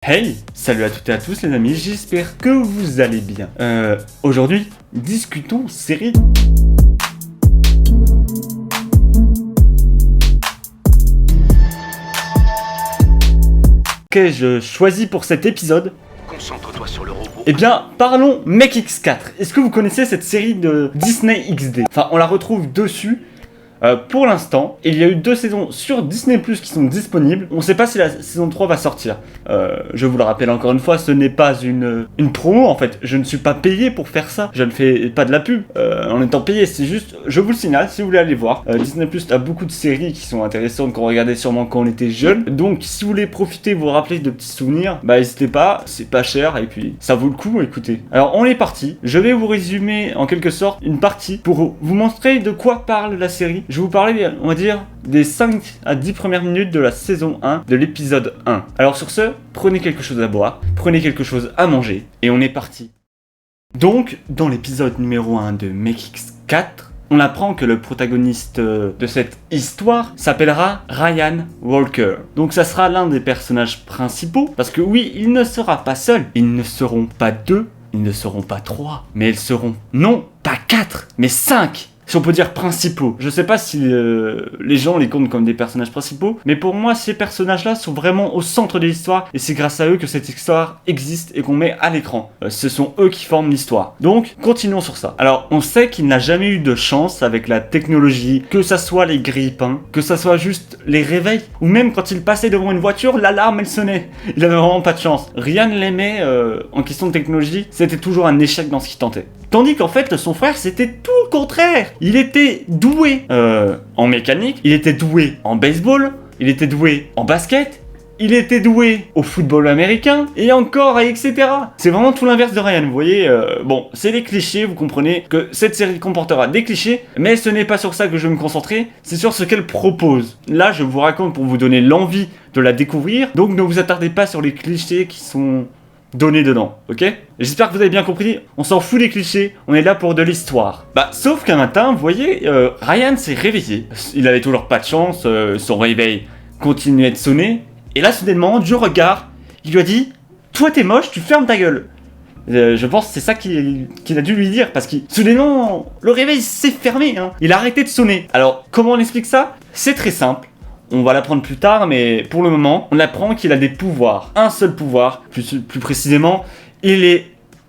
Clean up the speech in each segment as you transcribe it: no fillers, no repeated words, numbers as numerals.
Hey, salut à toutes et à tous les amis, j'espère que vous allez bien. Aujourd'hui, discutons série. Qu'ai-je choisi pour cet épisode? Concentre-toi sur le robot. Eh bien, parlons Mech X4. Est-ce que vous connaissez cette série de Disney XD? Enfin, on la retrouve dessus. Pour l'instant, il y a eu 2 saisons sur Disney Plus qui sont disponibles. On ne sait pas si la saison 3 va sortir. Je vous le rappelle encore une fois, ce n'est pas une promo en fait. Je ne suis pas payé pour faire ça. Je ne fais pas de la pub en étant payé. C'est juste, je vous le signale si vous voulez aller voir. Disney Plus a beaucoup de séries qui sont intéressantes qu'on regardait sûrement quand on était jeune. Donc si vous voulez profiter, vous rappeler de petits souvenirs, bah n'hésitez pas. C'est pas cher et puis ça vaut le coup. Écoutez. Alors on est parti. Je vais vous résumer en quelque sorte une partie pour vous montrer de quoi parle la série. Je vais vous parler, on va dire, des 5 à 10 premières minutes de la saison 1 de l'épisode 1. Alors sur ce, prenez quelque chose à boire, prenez quelque chose à manger, et on est parti. Donc, dans l'épisode numéro 1 de Mech X4, on apprend que le protagoniste de cette histoire s'appellera Ryan Walker. Donc ça sera l'un des personnages principaux, parce que oui, il ne sera pas seul, ils ne seront pas 2, ils ne seront pas 3, mais ils seront, non, pas 4, mais 5. Si on peut dire principaux. Je sais pas si les gens les comptent comme des personnages principaux, mais pour moi, ces personnages-là sont vraiment au centre de l'histoire, et c'est grâce à eux que cette histoire existe et qu'on met à l'écran. Ce sont eux qui forment l'histoire. Donc, continuons sur ça. Alors, on sait qu'il n'a jamais eu de chance avec la technologie, que ça soit les grille-pains, que ça soit juste les réveils, ou même quand il passait devant une voiture, l'alarme, elle sonnait. Il avait vraiment pas de chance. Rien ne l'aimait en question de technologie, c'était toujours un échec dans ce qu'il tentait. Tandis qu'en fait, son frère, c'était tout le contraire. Il était doué en mécanique, il était doué en baseball, il était doué en basket, il était doué au football américain, et encore, etc. C'est vraiment tout l'inverse de Ryan, vous voyez. Bon, c'est des clichés, vous comprenez que cette série comportera des clichés, mais ce n'est pas sur ça que je vais me concentrer, c'est sur ce qu'elle propose. Là, je vous raconte pour vous donner l'envie de la découvrir, donc ne vous attardez pas sur les clichés qui sont donné dedans, ok? J'espère que vous avez bien compris, on s'en fout des clichés, on est là pour de l'histoire. Bah, sauf qu'un matin, vous voyez, Ryan s'est réveillé. Il avait toujours pas de chance, son réveil continuait de sonner, et là, soudainement, du regard, il lui a dit « Toi, t'es moche, tu fermes ta gueule !» Je pense que c'est ça qu'il a dû lui dire, parce que soudainement, le réveil s'est fermé, hein. Il a arrêté de sonner. Alors, comment on explique ça? C'est très simple. On va l'apprendre plus tard, mais pour le moment, on apprend qu'il a des pouvoirs. Un seul pouvoir, plus précisément, il est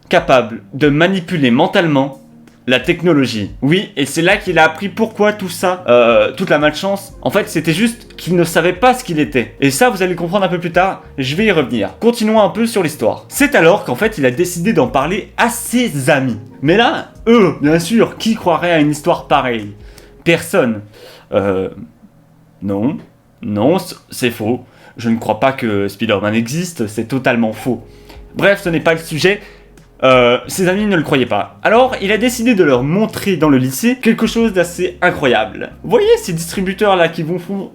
capable de manipuler mentalement la technologie. Oui, et c'est là qu'il a appris pourquoi tout ça, toute la malchance. En fait, c'était juste qu'il ne savait pas ce qu'il était. Et ça, vous allez le comprendre un peu plus tard, je vais y revenir. Continuons un peu sur l'histoire. C'est alors qu'en fait, il a décidé d'en parler à ses amis. Mais là, eux, bien sûr, qui croirait à une histoire pareille? Personne. Non, c'est faux. Je ne crois pas que Spider-Man existe, c'est totalement faux. Bref, ce n'est pas le sujet. Ses amis ne le croyaient pas. Alors, il a décidé de leur montrer dans le lycée quelque chose d'assez incroyable. Vous voyez ces distributeurs-là qui vont font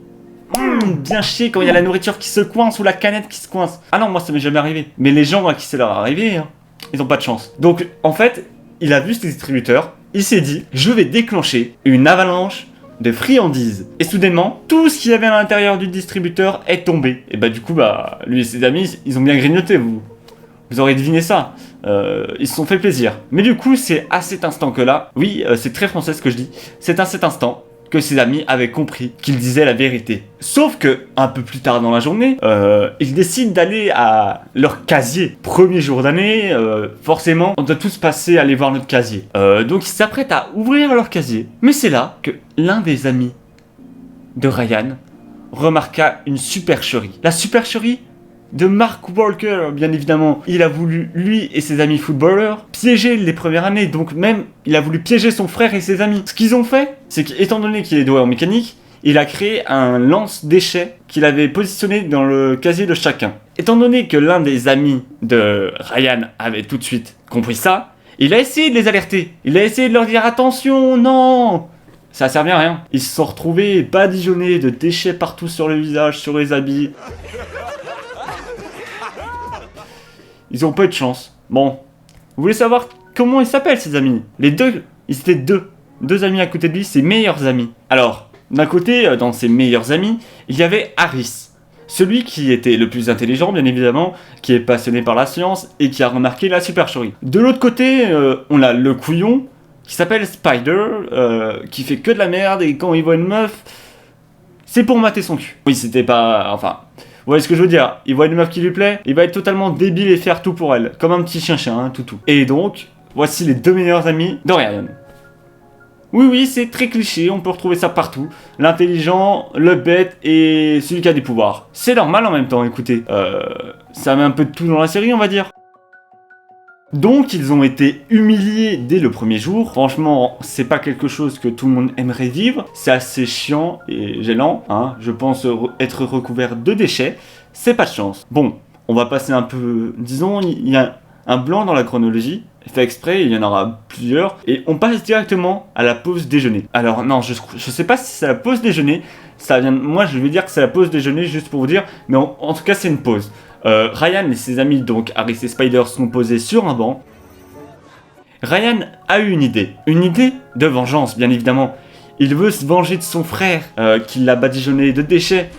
bien chier quand il y a la nourriture qui se coince ou la canette qui se coince. Ah non, moi ça m'est jamais arrivé. Mais les gens à qui c'est leur arrivé, hein, ils ont pas de chance. Donc, en fait, il a vu ces distributeurs, il s'est dit, je vais déclencher une avalanche de friandises. Et soudainement, tout ce qu'il y avait à l'intérieur du distributeur est tombé. Et bah du coup, bah lui et ses amis, ils ont bien grignoté, vous aurez deviné ça. Ils se sont fait plaisir. Mais du coup, c'est à cet instant que là, oui, c'est très français ce que je dis, c'est à cet instant que ses amis avaient compris qu'il disait la vérité. Sauf que, un peu plus tard dans la journée, ils décident d'aller à leur casier. Premier jour d'année, forcément, on doit tous passer à aller voir notre casier. Donc ils s'apprêtent à ouvrir leur casier. Mais c'est là que l'un des amis de Ryan remarqua une supercherie. La supercherie de Mark Walker, bien évidemment. Il a voulu, lui et ses amis footballeurs, piéger les premières années. Donc même, il a voulu piéger son frère et ses amis. Ce qu'ils ont fait, c'est qu'étant donné qu'il est doué en mécanique, il a créé un lance-déchets qu'il avait positionné dans le casier de chacun. Étant donné que l'un des amis de Ryan avait tout de suite compris ça, il a essayé de les alerter. Il a essayé de leur dire « Attention, non !» Ça a servi à rien. Ils se sont retrouvés badigeonnés de déchets partout sur le visage, sur les habits. Ils ont pas eu de chance. Bon, vous voulez savoir comment ils s'appellent ces amis? Les deux, ils étaient deux amis à côté de lui, ses meilleurs amis. Alors, d'un côté, dans ses meilleurs amis, il y avait Harris. Celui qui était le plus intelligent, bien évidemment, qui est passionné par la science et qui a remarqué la supercherie. De l'autre côté, on a le couillon qui s'appelle Spider, qui fait que de la merde et quand il voit une meuf, c'est pour mater son cul. Oui, c'était pas... Enfin... Vous voyez ce que je veux dire? Il voit une meuf qui lui plaît, il va être totalement débile et faire tout pour elle. Comme un petit chien-chien, hein, toutou. Et donc, voici les 2 meilleurs amis de Ryan. Oui, c'est très cliché, on peut retrouver ça partout. L'intelligent, le bête et celui qui a des pouvoirs. C'est normal en même temps, écoutez. Ça met un peu de tout dans la série, on va dire. Donc, ils ont été humiliés dès le premier jour. Franchement, c'est pas quelque chose que tout le monde aimerait vivre. C'est assez chiant et gênant, hein. Je pense être recouvert de déchets. C'est pas de chance. Bon, on va passer un peu... Disons, il y a un blanc dans la chronologie. Fait exprès, il y en aura plusieurs. Et on passe directement à la pause déjeuner. Alors non, je sais pas si c'est la pause déjeuner. Ça vient, moi je vais dire que c'est la pause déjeuner juste pour vous dire. Mais en tout cas c'est une pause. Ryan et ses amis, donc Harris et Spider, sont posés sur un banc. Ryan a eu une idée. Une idée de vengeance, bien évidemment. Il veut se venger de son frère qui l'a badigeonné de déchets.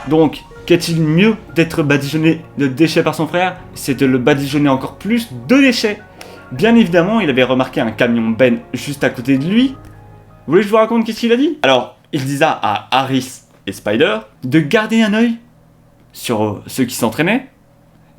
Donc... Qu'est-il mieux d'être badigeonné de déchets par son frère? C'est de le badigeonner encore plus de déchets. Bien évidemment, il avait remarqué un camion Ben juste à côté de lui. Vous voulez que je vous raconte qu'est-ce qu'il a dit? Alors, il disait à Harris et Spider de garder un œil sur ceux qui s'entraînaient,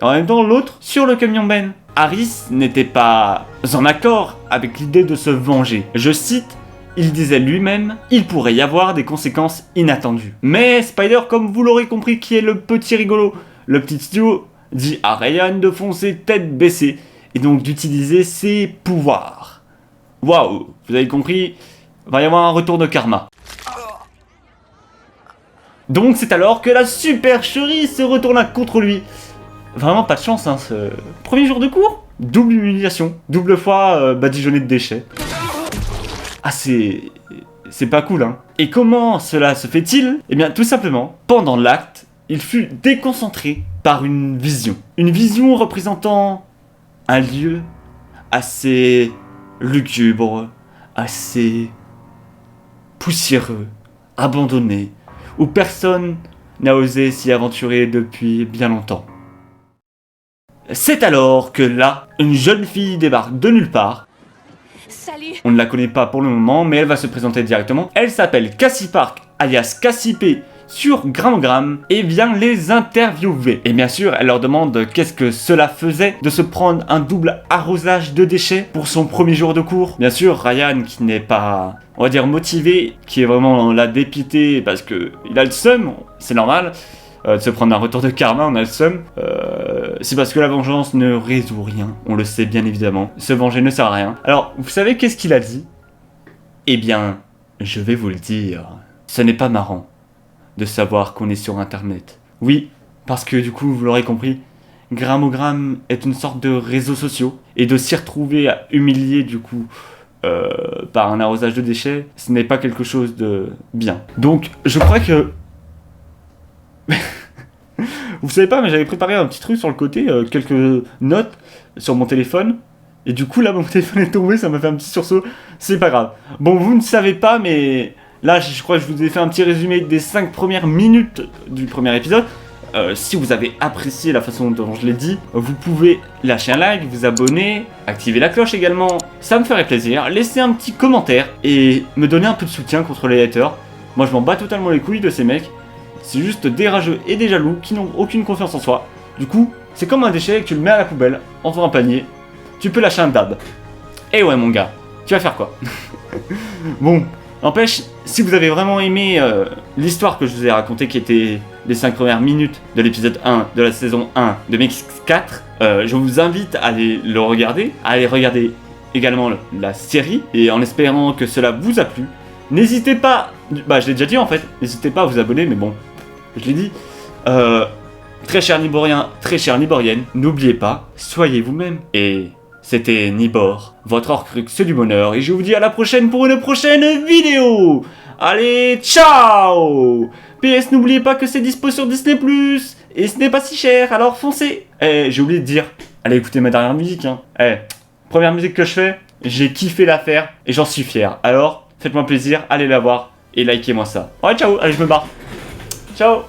et en même temps l'autre sur le camion Ben. Harris n'était pas en accord avec l'idée de se venger. Je cite, il disait lui-même, il pourrait y avoir des conséquences inattendues. Mais Spider, comme vous l'aurez compris, qui est le petit rigolo, le petit idiot, dit à Ryan de foncer tête baissée, et donc d'utiliser ses pouvoirs. Waouh, vous avez compris, va y avoir un retour de karma. Donc c'est alors que la supercherie se retourna contre lui. Vraiment pas de chance, hein, ce premier jour de cours. Double humiliation, double fois badigeonné de déchets. Ah, c'est pas cool, hein. Et comment cela se fait-il? Eh bien, tout simplement, pendant l'acte, il fut déconcentré par une vision. Une vision représentant un lieu assez lugubre, assez poussiéreux, abandonné, où personne n'a osé s'y aventurer depuis bien longtemps. C'est alors que là, une jeune fille débarque de nulle part. Salut. On ne la connaît pas pour le moment, mais elle va se présenter directement. Elle s'appelle Cassie Park, alias Cassie P, sur Gramogram, et vient les interviewer. Et bien sûr, elle leur demande qu'est-ce que cela faisait de se prendre un double arrosage de déchets pour son premier jour de cours. Bien sûr, Ryan, qui n'est pas, on va dire, motivé, qui est vraiment là dépité parce que il a le seum, c'est normal. De se prendre un retour de karma, on a le seum. C'est parce que la vengeance ne résout rien, on le sait bien évidemment. Se venger ne sert à rien. Alors, vous savez qu'est-ce qu'il a dit? Eh bien, je vais vous le dire. Ce n'est pas marrant de savoir qu'on est sur internet. Oui, parce que du coup, vous l'aurez compris, Gramogram est une sorte de réseau social. Et de s'y retrouver humilié du coup par un arrosage de déchets, ce n'est pas quelque chose de bien. Donc, je crois que... Vous savez pas, mais j'avais préparé un petit truc sur le côté, quelques notes sur mon téléphone. Et du coup, là, mon téléphone est tombé, ça m'a fait un petit sursaut. C'est pas grave. Bon, vous ne savez pas, mais là, je crois que je vous ai fait un petit résumé des 5 premières minutes du premier épisode. Si vous avez apprécié la façon dont je l'ai dit, vous pouvez lâcher un like, vous abonner, activer la cloche également. Ça me ferait plaisir. Laissez un petit commentaire et me donner un peu de soutien contre les haters. Moi, je m'en bats totalement les couilles de ces mecs. C'est juste des rageux et des jaloux qui n'ont aucune confiance en soi. Du coup, c'est comme un déchet que tu le mets à la poubelle, en faisant un panier. Tu peux lâcher un dab. Eh ouais mon gars, tu vas faire quoi? Bon, n'empêche, si vous avez vraiment aimé l'histoire que je vous ai racontée, qui était les 5 premières minutes de l'épisode 1 de la saison 1 de MX4, je vous invite à aller le regarder, à aller regarder également la série, et en espérant que cela vous a plu, n'hésitez pas, bah je l'ai déjà dit en fait, n'hésitez pas à vous abonner, mais bon, je l'ai dit. Très cher Niborien, très chère Niborienne, n'oubliez pas, soyez vous-même. Et c'était Nibor, votre Horcrux du bonheur, et je vous dis à la prochaine pour une prochaine vidéo. Allez, ciao. PS, n'oubliez pas que c'est dispo sur Disney+, et ce n'est pas si cher, alors foncez. Eh, j'ai oublié de dire, allez écouter ma dernière musique, hein. Eh, première musique que je fais, j'ai kiffé la faire, et j'en suis fier. Alors, faites-moi plaisir, allez la voir. et likez-moi ça. Ouais, ciao, allez, je me barre. Ciao.